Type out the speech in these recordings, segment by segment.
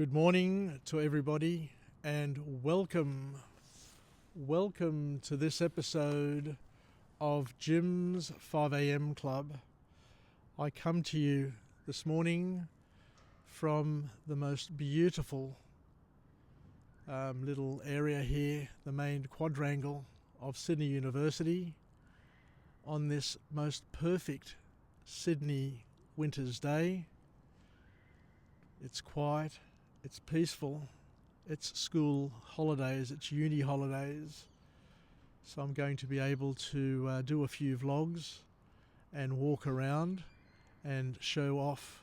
Good morning to everybody and welcome to this episode of Jim's 5am Club. I come to you this morning from the most beautiful little area here, the main quadrangle of Sydney University, on this most perfect Sydney winter's day. It's quiet, it's peaceful, it's school holidays, it's uni holidays. So I'm going to be able to do a few vlogs and walk around and show off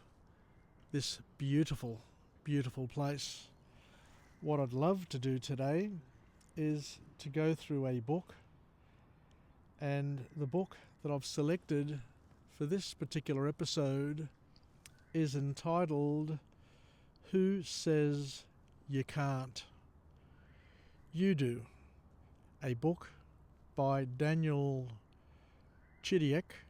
this beautiful, beautiful place. What I'd love to do today is to go through a book, and the book that I've selected for this particular episode is entitled Who Says You Can't? You Do, a book by Daniel Chidiac,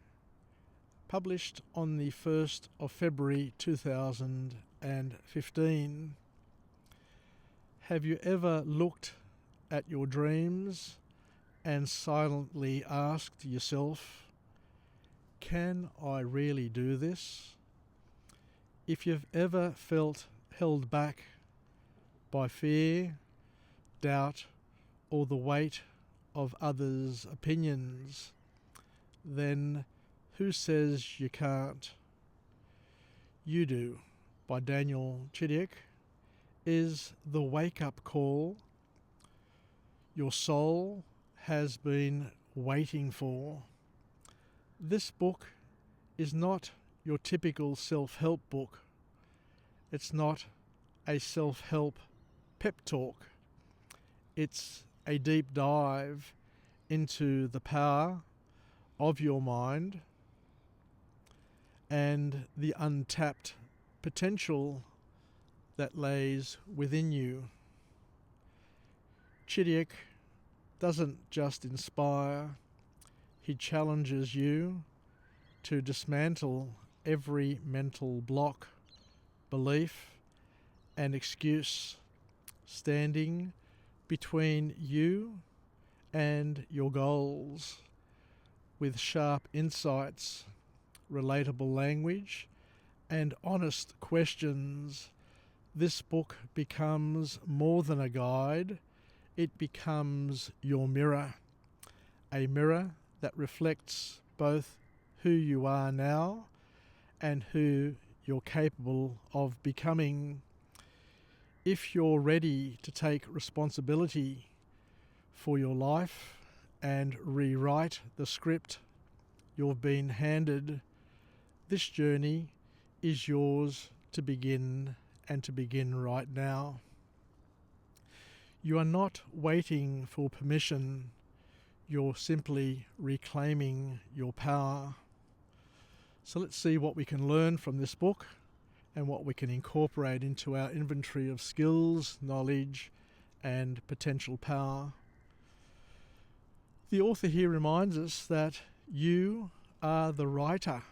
published on the 1st of February 2015. Have you ever looked at your dreams and silently asked yourself, can I really do this? If you've ever felt held back by fear, doubt, or the weight of others' opinions, then Who Says You Can't? You Do, by Daniel Chidiac, is the wake-up call your soul has been waiting for. This book is not your typical self-help book. It's not a self-help pep talk. It's a deep dive into the power of your mind and the untapped potential that lays within you. Chidiac doesn't just inspire, he challenges you to dismantle every mental block, belief, and excuse standing between you and your goals. With sharp insights, relatable language, and honest questions, this book becomes more than a guide. It becomes your mirror, a mirror that reflects both who you are now and who you're capable of becoming. If you're ready to take responsibility for your life and rewrite the script you've been handed, this journey is yours to begin, and to begin right now. You are not waiting for permission, you're simply reclaiming your power. So let's see what we can learn from this book and what we can incorporate into our inventory of skills, knowledge, and potential power. The author here reminds us that you are the writer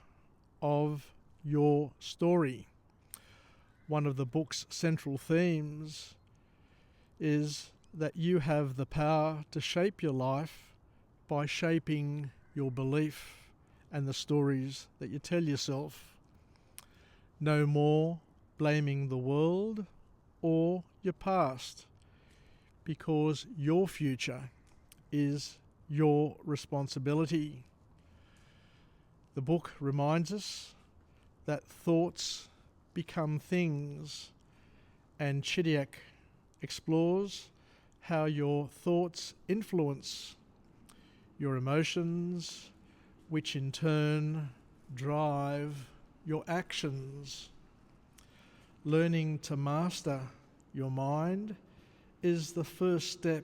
of your story. One of the book's central themes is that you have the power to shape your life by shaping your belief and the stories that you tell yourself. No more blaming the world or your past, because your future is your responsibility. The book reminds us that thoughts become things, and Chidiac explores how your thoughts influence your emotions, which in turn drive your actions. Learning to master your mind is the first step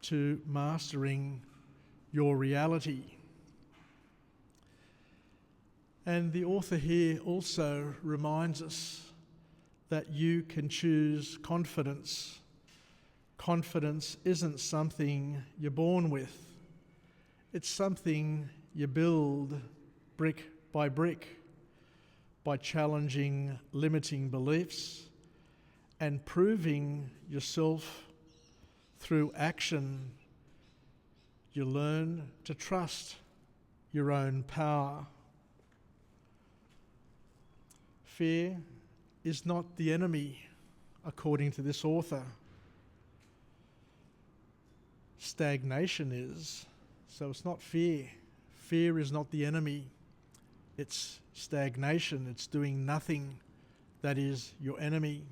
to mastering your reality. And the author here also reminds us that you can choose confidence. Confidence isn't something you're born with. It's something you build brick by brick by challenging limiting beliefs and proving yourself through action, you learn to trust your own power. Fear is not the enemy, according to this author. Stagnation is. So it's not fear. Fear is not the enemy. It's stagnation. It's doing nothing that is your enemy.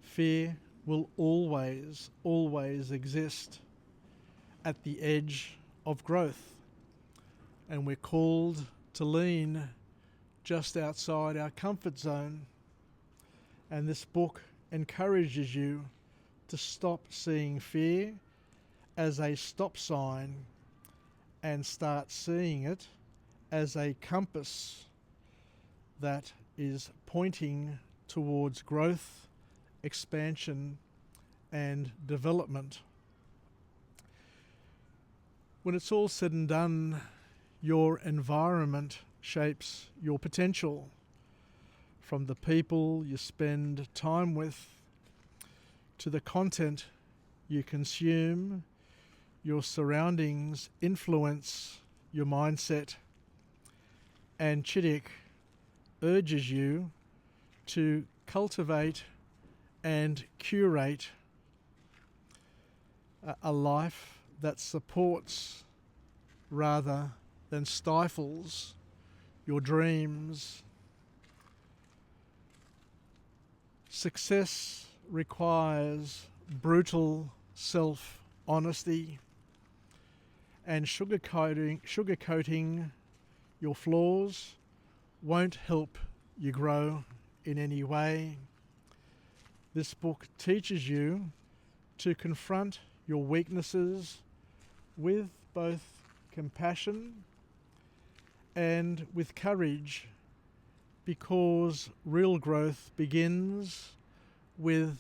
Fear will always, always exist at the edge of growth. And we're called to lean just outside our comfort zone. And this book encourages you to stop seeing fear as a stop sign and start seeing it as a compass that is pointing towards growth, expansion, and development. When it's all said and done, your environment shapes your potential, from the people you spend time with to the content you consume. Your surroundings influence your mindset, and Chidiac urges you to cultivate and curate a life that supports rather than stifles your dreams. Success requires brutal self-honesty, and sugarcoating your flaws won't help you grow in any way. This book teaches you to confront your weaknesses with both compassion and with courage, because real growth begins with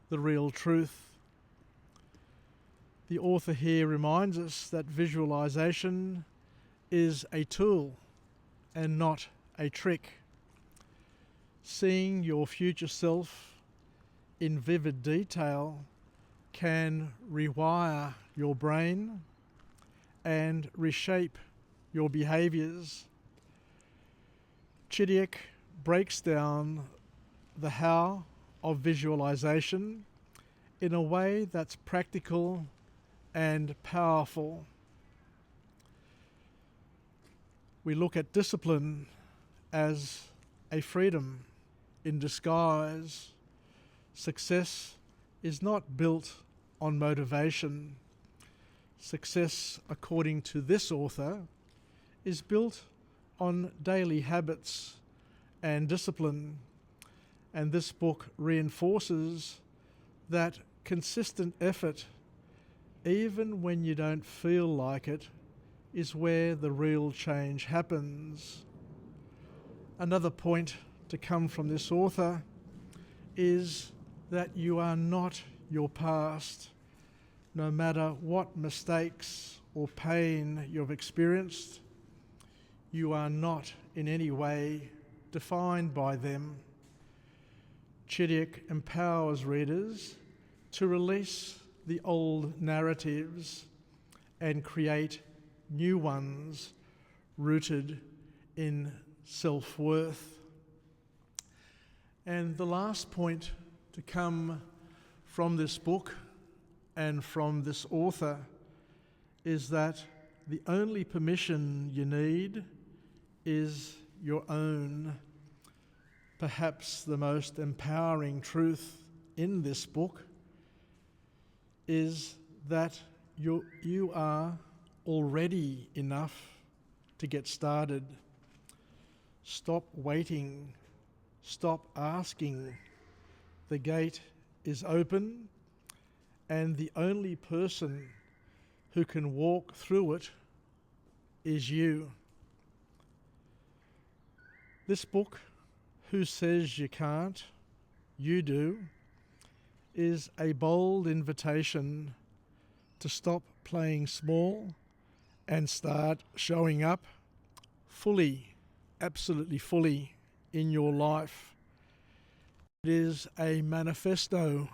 the real truth. The author here reminds us that visualization is a tool and not a trick. Seeing your future self in vivid detail can rewire your brain and reshape your behaviors. Chidiac breaks down the how of visualization in a way that's practical and powerful. We look at discipline as a freedom in disguise. Success is not built on motivation. Success, according to this author, is built on daily habits and discipline. And this book reinforces that consistent effort, even when you don't feel like it, is where the real change happens. Another point to come from this author is that you are not your past. No matter what mistakes or pain you've experienced, you are not in any way defined by them. Chidiac empowers readers to release the old narratives and create new ones rooted in self-worth. And the last point to come from this book and from this author is that the only permission you need is your own. Perhaps the most empowering truth in this book is that you are already enough to get started. Stop waiting. Stop asking. The gate is open, and the only person who can walk through it is you. This book, Who Says You Can't? You Do, is a bold invitation to stop playing small and start showing up fully, absolutely fully in your life. It is a manifesto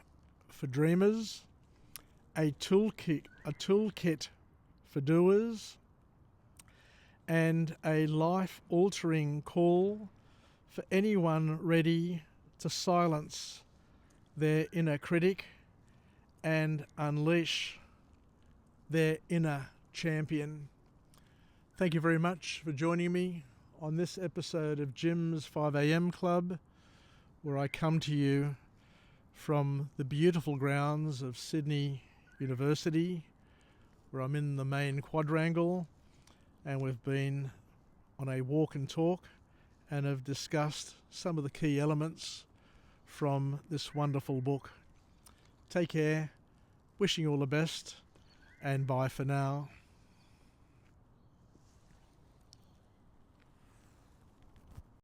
for dreamers, a toolkit for doers, and a life-altering call for anyone ready to silence their inner critic and unleash their inner champion. Thank you very much for joining me on this episode of Jim's 5am Club, where I come to you from the beautiful grounds of Sydney University, where I'm in the main quadrangle, and we've been on a walk and talk and have discussed some of the key elements from this wonderful book. Take care, wishing you all the best, and bye for now.